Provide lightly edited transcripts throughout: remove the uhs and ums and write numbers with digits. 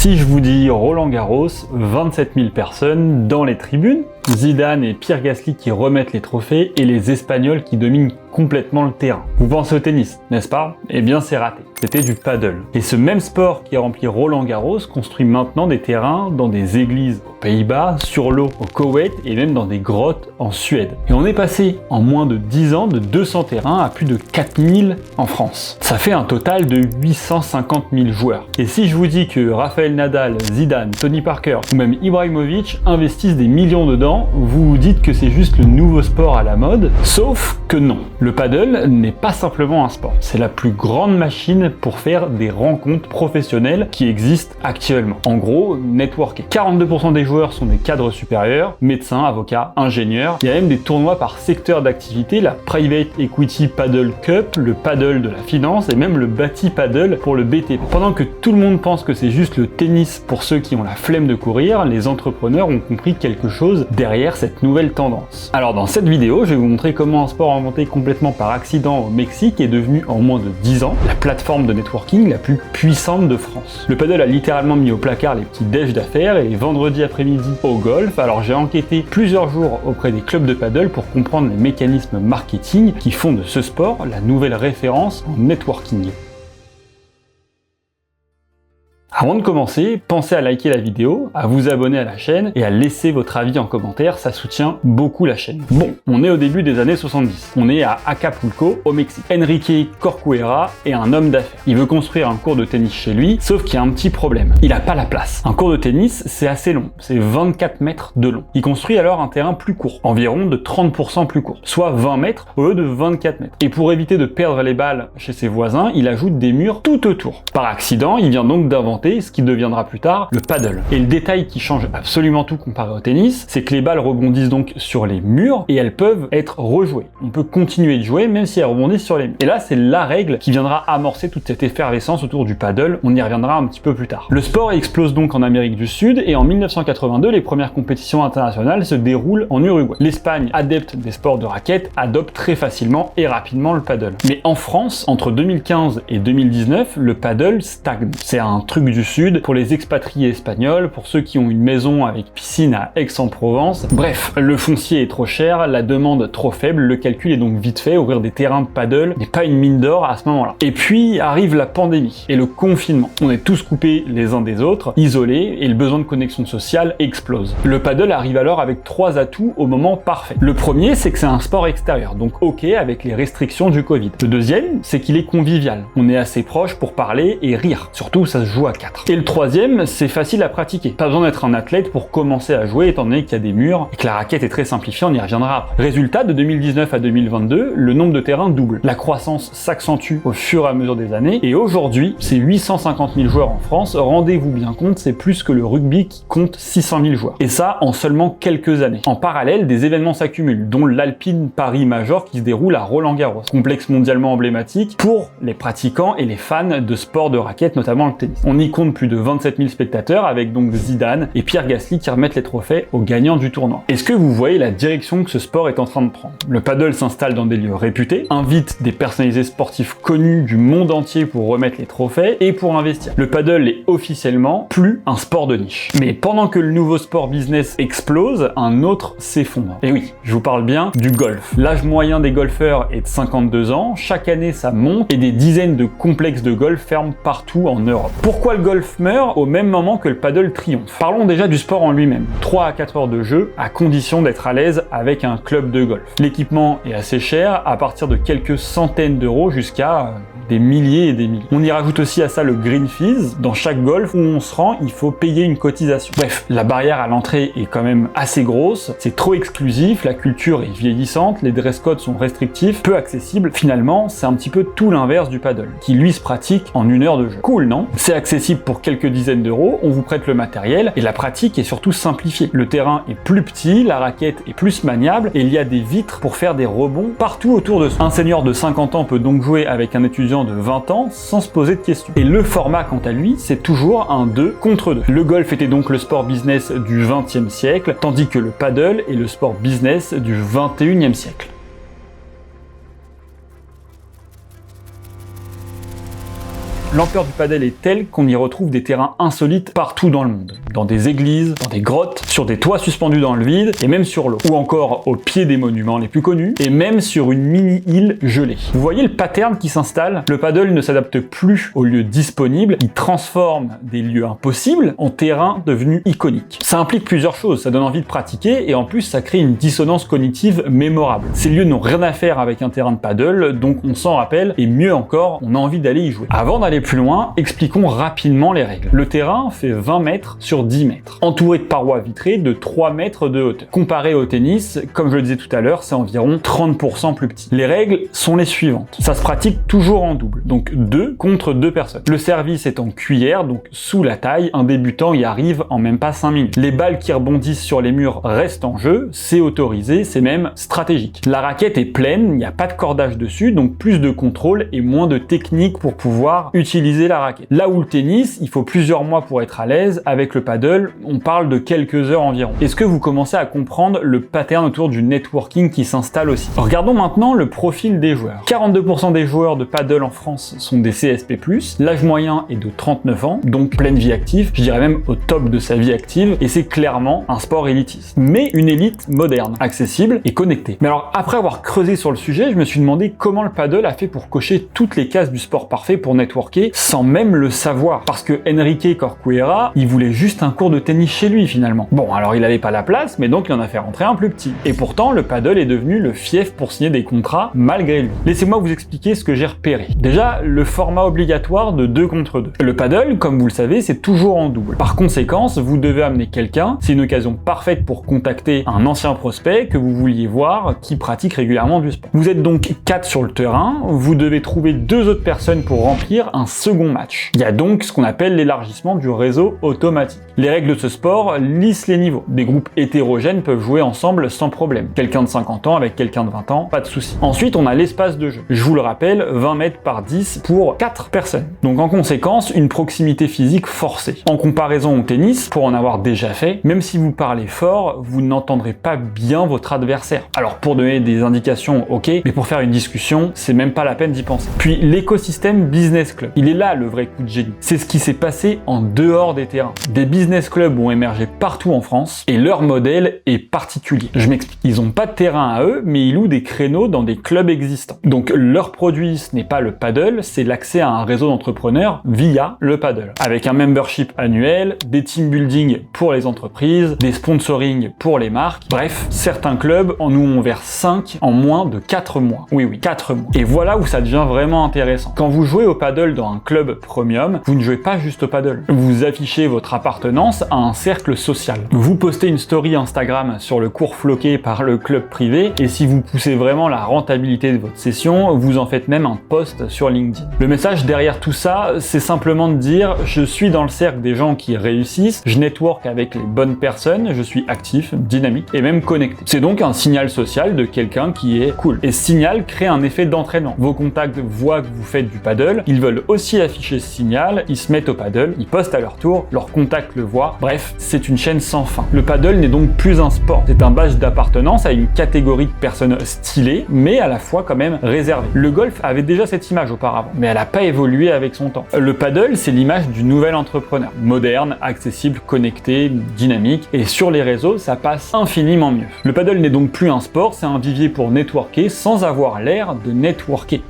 Si je vous dis Roland-Garros, 27 000 personnes dans les tribunes, Zidane et Pierre Gasly qui remettent les trophées et les Espagnols qui dominent complètement le terrain. Vous pensez au tennis, n'est-ce pas? Eh bien c'est raté, c'était du paddle. Et ce même sport qui a rempli Roland-Garros construit maintenant des terrains dans des églises aux Pays-Bas, sur l'eau au Koweït et même dans des grottes en Suède. Et on est passé en moins de 10 ans de 200 terrains à plus de 4000 en France. Ça fait un total de 850 000 joueurs. Et si je vous dis que Rafael Nadal, Zidane, Tony Parker ou même Ibrahimovic investissent des millions dedans, vous vous dites que c'est juste le nouveau sport à la mode, sauf que non. Le paddle n'est pas simplement un sport, c'est la plus grande machine pour faire des rencontres professionnelles qui existent actuellement. En gros, networker. 42% des joueurs sont des cadres supérieurs, médecins, avocats, ingénieurs. Il y a même des tournois par secteur d'activité, la Private Equity Paddle Cup, le paddle de la finance et même le Bati Paddle pour le BTP. Pendant que tout le monde pense que c'est juste le tennis pour ceux qui ont la flemme de courir, les entrepreneurs ont compris quelque chose derrière cette nouvelle tendance. Alors dans cette vidéo, je vais vous montrer comment un sport inventé complètement par accident au Mexique est devenu en moins de 10 ans la plateforme de networking la plus puissante de France. Le paddle a littéralement mis au placard les petits déj d'affaires et les vendredis après-midi au golf. Alors j'ai enquêté plusieurs jours auprès des clubs de paddle pour comprendre les mécanismes marketing qui font de ce sport la nouvelle référence en networking. Avant de commencer, pensez à liker la vidéo, à vous abonner à la chaîne et à laisser votre avis en commentaire, ça soutient beaucoup la chaîne. Bon, on est au début des années 70. On est à Acapulco, au Mexique. Enrique Corcuera est un homme d'affaires. Il veut construire un court de tennis chez lui, sauf qu'il y a un petit problème. Il n'a pas la place. Un court de tennis, c'est assez long. C'est 24 mètres de long. Il construit alors un terrain plus court, environ de 30% plus court, soit 20 mètres au lieu de 24 mètres. Et pour éviter de perdre les balles chez ses voisins, il ajoute des murs tout autour. Par accident, il vient donc d'inventer ce qui deviendra plus tard le paddle. Et le détail qui change absolument tout comparé au tennis, c'est que les balles rebondissent donc sur les murs et elles peuvent être rejouées. On peut continuer de jouer même si elles rebondissent sur les murs. Et là, c'est la règle qui viendra amorcer toute cette effervescence autour du paddle. On y reviendra un petit peu plus tard. Le sport explose donc en Amérique du Sud et en 1982, les premières compétitions internationales se déroulent en Uruguay. L'Espagne, adepte des sports de raquettes, adopte très facilement et rapidement le paddle. Mais en France, entre 2015 et 2019, le paddle stagne. C'est un truc du Sud pour les expatriés espagnols, pour ceux qui ont une maison avec piscine à Aix-en-Provence. Bref, le foncier est trop cher, la demande trop faible, le calcul est donc vite fait, ouvrir des terrains de paddle n'est pas une mine d'or à ce moment-là. Et puis arrive la pandémie et le confinement. On est tous coupés les uns des autres, isolés, et le besoin de connexion sociale explose. Le paddle arrive alors avec 3 atouts au moment parfait. Le premier, c'est que c'est un sport extérieur, donc ok avec les restrictions du Covid. Le deuxième, c'est qu'il est convivial. On est assez proche pour parler et rire. Surtout, ça se joue à 4. Et le troisième, c'est facile à pratiquer. Pas besoin d'être un athlète pour commencer à jouer étant donné qu'il y a des murs et que la raquette est très simplifiée, on y reviendra après. Résultat, de 2019 à 2022, le nombre de terrains double. La croissance s'accentue au fur et à mesure des années et aujourd'hui, c'est 850 000 joueurs en France. Rendez-vous bien compte, c'est plus que le rugby qui compte 600 000 joueurs. Et ça, en seulement quelques années. En parallèle, des événements s'accumulent, dont l'Alpine Paris Major qui se déroule à Roland-Garros. Complexe mondialement emblématique pour les pratiquants et les fans de sports de raquettes, notamment le tennis. On y compte plus de 27 000 spectateurs avec donc Zidane et Pierre Gasly qui remettent les trophées aux gagnants du tournoi. Est-ce que vous voyez la direction que ce sport est en train de prendre? Le paddle s'installe dans des lieux réputés, invite des personnalités sportifs connus du monde entier pour remettre les trophées et pour investir. Le paddle est officiellement plus un sport de niche. Mais pendant que le nouveau sport business explose, un autre s'effondre. Et oui, je vous parle bien du golf. L'âge moyen des golfeurs est de 52 ans, chaque année ça monte et des dizaines de complexes de golf ferment partout en Europe. Pourquoi le golf meurt au même moment que le paddle triomphe? Parlons déjà du sport en lui-même. 3 à 4 heures de jeu à condition d'être à l'aise avec un club de golf. L'équipement est assez cher, à partir de quelques centaines d'euros jusqu'à des milliers et des milliers. On y rajoute aussi à ça le green fees. Dans chaque golf où on se rend, il faut payer une cotisation. Bref, la barrière à l'entrée est quand même assez grosse, c'est trop exclusif, la culture est vieillissante, les dress codes sont restrictifs, peu accessibles. Finalement, c'est un petit peu tout l'inverse du paddle, qui lui se pratique en 1 heure de jeu. Cool, non? C'est accessible pour quelques dizaines d'euros, on vous prête le matériel et la pratique est surtout simplifiée. Le terrain est plus petit, la raquette est plus maniable et il y a des vitres pour faire des rebonds partout autour de soi. Un senior de 50 ans peut donc jouer avec un étudiant de 20 ans sans se poser de questions. Et le format, quant à lui, c'est toujours un 2 contre 2. Le golf était donc le sport business du XXe siècle, tandis que le paddle est le sport business du XXIe siècle. L'ampleur du padel est telle qu'on y retrouve des terrains insolites partout dans le monde. Dans des églises, dans des grottes, sur des toits suspendus dans le vide et même sur l'eau. Ou encore au pied des monuments les plus connus et même sur une mini-île gelée. Vous voyez le pattern qui s'installe? Le paddle ne s'adapte plus aux lieux disponibles, il transforme des lieux impossibles en terrains devenus iconiques. Ça implique plusieurs choses, ça donne envie de pratiquer et en plus ça crée une dissonance cognitive mémorable. Ces lieux n'ont rien à faire avec un terrain de paddle, donc on s'en rappelle et mieux encore, on a envie d'aller y jouer. Avant d'aller plus loin, expliquons rapidement les règles. Le terrain fait 20 mètres sur 10 mètres, entouré de parois vitrées de 3 mètres de hauteur. Comparé au tennis, comme je le disais tout à l'heure, c'est environ 30% plus petit. Les règles sont les suivantes. Ça se pratique toujours en double, donc 2 contre 2 personnes. Le service est en cuillère, donc sous la taille, un débutant y arrive en même pas 5 minutes. Les balles qui rebondissent sur les murs restent en jeu, c'est autorisé, c'est même stratégique. La raquette est pleine, il n'y a pas de cordage dessus, donc plus de contrôle et moins de technique pour pouvoir utiliser la raquette. Là où le tennis, il faut plusieurs mois pour être à l'aise, avec le paddle, on parle de quelques heures environ. Est-ce que vous commencez à comprendre le pattern autour du networking qui s'installe aussi? Regardons maintenant le profil des joueurs. 42% des joueurs de paddle en France sont des CSP+, l'âge moyen est de 39 ans, donc pleine vie active, je dirais même au top de sa vie active, et c'est clairement un sport élitiste. Mais une élite moderne, accessible et connectée. Mais alors, après avoir creusé sur le sujet, je me suis demandé comment le paddle a fait pour cocher toutes les cases du sport parfait pour networker, sans même le savoir. Parce que Enrique Corcuera, il voulait juste un cours de tennis chez lui finalement. Bon, alors il avait pas la place, mais donc il en a fait rentrer un plus petit. Et pourtant, le paddle est devenu le fief pour signer des contrats malgré lui. Laissez-moi vous expliquer ce que j'ai repéré. Déjà, le format obligatoire de 2 contre 2. Le paddle, comme vous le savez, c'est toujours en double. Par conséquent, vous devez amener quelqu'un, c'est une occasion parfaite pour contacter un ancien prospect que vous vouliez voir qui pratique régulièrement du sport. Vous êtes donc 4 sur le terrain, vous devez trouver 2 autres personnes pour remplir un second match. Il y a donc ce qu'on appelle l'élargissement du réseau automatique. Les règles de ce sport lissent les niveaux. Des groupes hétérogènes peuvent jouer ensemble sans problème. Quelqu'un de 50 ans avec quelqu'un de 20 ans, pas de souci. Ensuite, on a l'espace de jeu. Je vous le rappelle, 20 mètres par 10 pour 4 personnes. Donc en conséquence, une proximité physique forcée. En comparaison au tennis, pour en avoir déjà fait, même si vous parlez fort, vous n'entendrez pas bien votre adversaire. Alors pour donner des indications, ok, mais pour faire une discussion, c'est même pas la peine d'y penser. Puis l'écosystème business club, il est là le vrai coup de génie. C'est ce qui s'est passé en dehors des terrains. Des business clubs ont émergé partout en France et leur modèle est particulier. Je m'explique. Ils ont pas de terrain à eux, mais ils louent des créneaux dans des clubs existants. Donc leur produit, ce n'est pas le paddle, c'est l'accès à un réseau d'entrepreneurs via le paddle. Avec un membership annuel, des team building pour les entreprises, des sponsoring pour les marques. Bref, certains clubs en ont ouvert 5 en moins de 4 mois. Oui, 4 mois. Et voilà où ça devient vraiment intéressant. Quand vous jouez au paddle dans un club premium, vous ne jouez pas juste au paddle. Vous affichez votre appartenance à un cercle social. Vous postez une story Instagram sur le cours floqué par le club privé et si vous poussez vraiment la rentabilité de votre session, vous en faites même un post sur LinkedIn. Le message derrière tout ça, c'est simplement de dire je suis dans le cercle des gens qui réussissent, je network avec les bonnes personnes, je suis actif, dynamique et même connecté. C'est donc un signal social de quelqu'un qui est cool. Et ce signal crée un effet d'entraînement. Vos contacts voient que vous faites du paddle, ils veulent aussi afficher ce signal, ils se mettent au paddle, ils postent à leur tour, leurs contacts le voient. Bref, c'est une chaîne sans fin. Le paddle n'est donc plus un sport, c'est un badge d'appartenance à une catégorie de personnes stylées, mais à la fois quand même réservées. Le golf avait déjà cette image auparavant, mais elle n'a pas évolué avec son temps. Le paddle, c'est l'image du nouvel entrepreneur. Moderne, accessible, connecté, dynamique, et sur les réseaux, ça passe infiniment mieux. Le paddle n'est donc plus un sport, c'est un vivier pour networker sans avoir l'air de networker.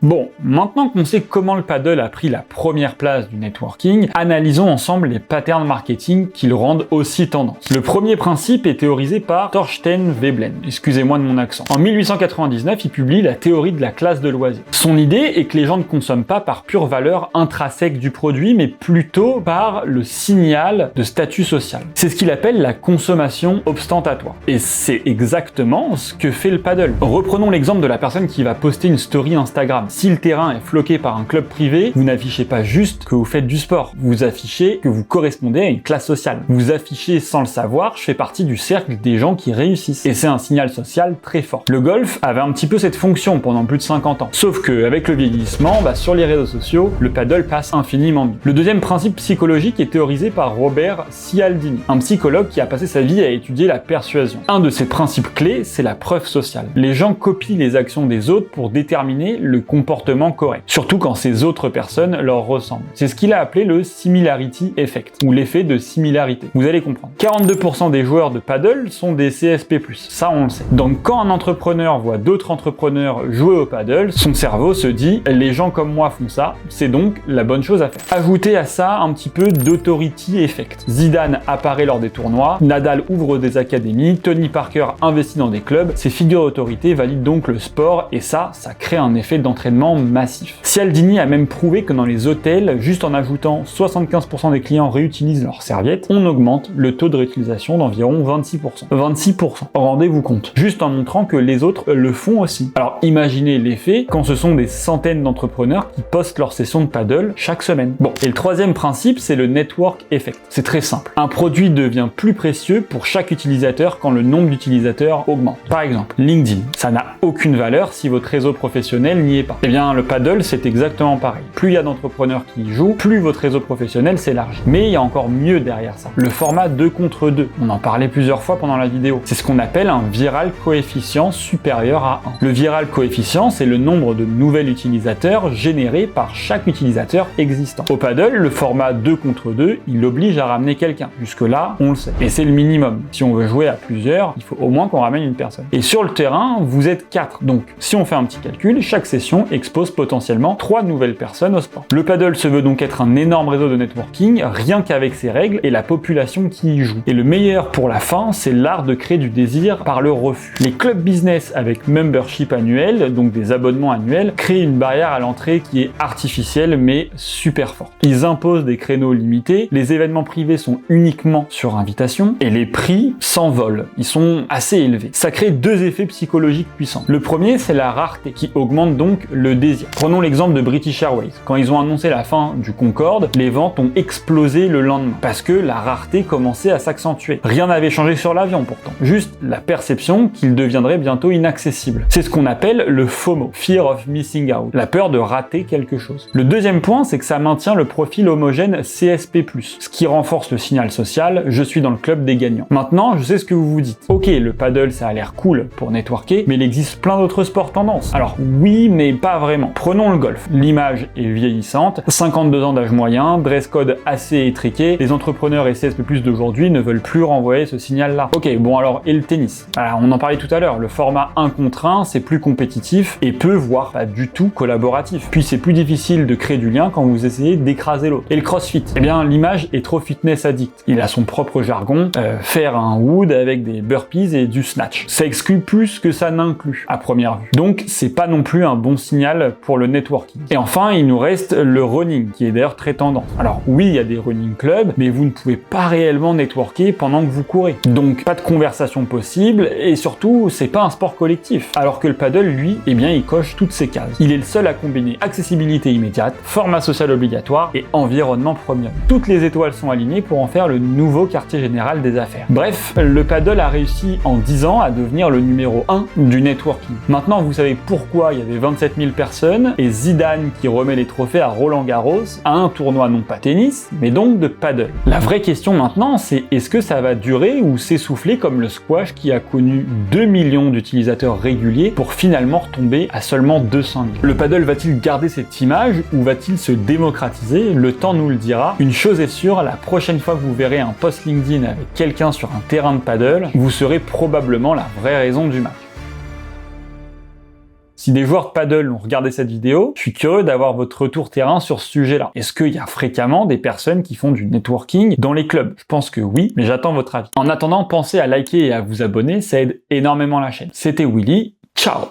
Bon, maintenant qu'on sait comment le paddle a pris la première place du networking, analysons ensemble les patterns marketing qui le rendent aussi tendance. Le premier principe est théorisé par Thorstein Veblen, excusez-moi de mon accent. En 1899, il publie la théorie de la classe de loisirs. Son idée est que les gens ne consomment pas par pure valeur intrinsèque du produit, mais plutôt par le signal de statut social. C'est ce qu'il appelle la consommation ostentatoire. Et c'est exactement ce que fait le paddle. Reprenons l'exemple de la personne qui va poster une story Instagram. Si le terrain est floqué par un club privé, vous n'affichez pas juste que vous faites du sport, vous affichez que vous correspondez à une classe sociale. Vous affichez sans le savoir, je fais partie du cercle des gens qui réussissent. Et c'est un signal social très fort. Le golf avait un petit peu cette fonction pendant plus de 50 ans. Sauf que avec le vieillissement, sur les réseaux sociaux, le paddle passe infiniment mieux. Le deuxième principe psychologique est théorisé par Robert Cialdini, un psychologue qui a passé sa vie à étudier la persuasion. Un de ses principes clés, c'est la preuve sociale. Les gens copient les actions des autres pour déterminer le comportement correct, surtout quand ces autres personnes leur ressemblent. C'est ce qu'il a appelé le similarity effect, ou l'effet de similarité. Vous allez comprendre. 42% des joueurs de paddle sont des CSP+, ça on le sait. Donc quand un entrepreneur voit d'autres entrepreneurs jouer au paddle, son cerveau se dit « les gens comme moi font ça, c'est donc la bonne chose à faire ». Ajoutez à ça un petit peu d'autority effect. Zidane apparaît lors des tournois, Nadal ouvre des académies, Tony Parker investit dans des clubs, ces figures d'autorité valident donc le sport et ça crée un effet d'entraînement massif. Cialdini a même prouvé que dans les hôtels, juste en ajoutant 75% des clients réutilisent leurs serviettes, on augmente le taux de réutilisation d'environ 26%. 26%, rendez-vous compte. Juste en montrant que les autres le font aussi. Alors imaginez l'effet quand ce sont des centaines d'entrepreneurs qui postent leur session de paddle chaque semaine. Bon, et le troisième principe, c'est le network effect. C'est très simple. Un produit devient plus précieux pour chaque utilisateur quand le nombre d'utilisateurs augmente. Par exemple, LinkedIn, ça n'a aucune valeur si votre réseau professionnel n'y est pas. Eh bien, le paddle, c'est exactement pareil. Plus il y a d'entrepreneurs qui y jouent, plus votre réseau professionnel s'élargit. Mais il y a encore mieux derrière ça. Le format 2 contre 2. On en parlait plusieurs fois pendant la vidéo. C'est ce qu'on appelle un viral coefficient supérieur à 1. Le viral coefficient, c'est le nombre de nouveaux utilisateurs générés par chaque utilisateur existant. Au paddle, le format 2 contre 2, il oblige à ramener quelqu'un. Jusque-là, on le sait. Et c'est le minimum. Si on veut jouer à plusieurs, il faut au moins qu'on ramène une personne. Et sur le terrain, vous êtes 4. Donc, si on fait un petit calcul, chaque session expose potentiellement 3 nouvelles personnes au sport. Le paddle se veut donc être un énorme réseau de networking, rien qu'avec ses règles et la population qui y joue. Et le meilleur pour la fin, c'est l'art de créer du désir par le refus. Les clubs business avec membership annuel, donc des abonnements annuels, créent une barrière à l'entrée qui est artificielle mais super forte. Ils imposent des créneaux limités, les événements privés sont uniquement sur invitation et les prix s'envolent. Ils sont assez élevés. Ça crée 2 effets psychologiques puissants. Le premier, c'est la rareté qui augmente donc le désir. Prenons l'exemple de British Airways. Quand ils ont annoncé la fin du Concorde, les ventes ont explosé le lendemain parce que la rareté commençait à s'accentuer. Rien n'avait changé sur l'avion pourtant, juste la perception qu'il deviendrait bientôt inaccessible. C'est ce qu'on appelle le FOMO, Fear of Missing Out, la peur de rater quelque chose. Le deuxième point, c'est que ça maintient le profil homogène CSP+, ce qui renforce le signal social, je suis dans le club des gagnants. Maintenant, je sais ce que vous vous dites. Ok, le paddle, ça a l'air cool pour networker, mais il existe plein d'autres sports tendances. Alors oui, mais pas vraiment. Prenons le golf. L'image est vieillissante, 52 ans d'âge moyen, dress code assez étriqué, les entrepreneurs et CSP+ d'aujourd'hui ne veulent plus renvoyer ce signal-là. Ok, bon alors, et le tennis? Alors, on en parlait tout à l'heure, le format 1 contre 1, c'est plus compétitif et peu, voire pas du tout collaboratif. Puis c'est plus difficile de créer du lien quand vous essayez d'écraser l'autre. Et le crossfit? Eh bien, l'image est trop fitness addict. Il a son propre jargon, faire un wood avec des burpees et du snatch. Ça exclut plus que ça n'inclut, à première vue. Donc, c'est pas non plus un bon signal pour le networking. Et enfin, il nous reste le running, qui est d'ailleurs très tendance. Alors oui, il y a des running clubs, mais vous ne pouvez pas réellement networker pendant que vous courez. Donc, pas de conversation possible, et surtout, c'est pas un sport collectif. Alors que le paddle, lui, eh bien, il coche toutes ces cases. Il est le seul à combiner accessibilité immédiate, format social obligatoire et environnement premium. Toutes les étoiles sont alignées pour en faire le nouveau quartier général des affaires. Bref, le paddle a réussi en 10 ans à devenir le numéro 1 du networking. Maintenant, vous savez pourquoi il y avait 27 000 personnes et Zidane qui remet les trophées à Roland Garros à un tournoi non pas tennis, mais donc de paddle. La vraie question maintenant, c'est est-ce que ça va durer ou s'essouffler comme le squash qui a connu 2 millions d'utilisateurs réguliers pour finalement retomber à seulement 200 000. Le paddle va-t-il garder cette image ou va-t-il se démocratiser? Le temps nous le dira. Une chose est sûre, la prochaine fois que vous verrez un post LinkedIn avec quelqu'un sur un terrain de paddle, vous serez probablement la vraie raison du match. Si des joueurs de paddle ont regardé cette vidéo, je suis curieux d'avoir votre retour terrain sur ce sujet-là. Est-ce qu'il y a fréquemment des personnes qui font du networking dans les clubs? Je pense que oui, mais j'attends votre avis. En attendant, pensez à liker et à vous abonner, ça aide énormément la chaîne. C'était Willy, ciao!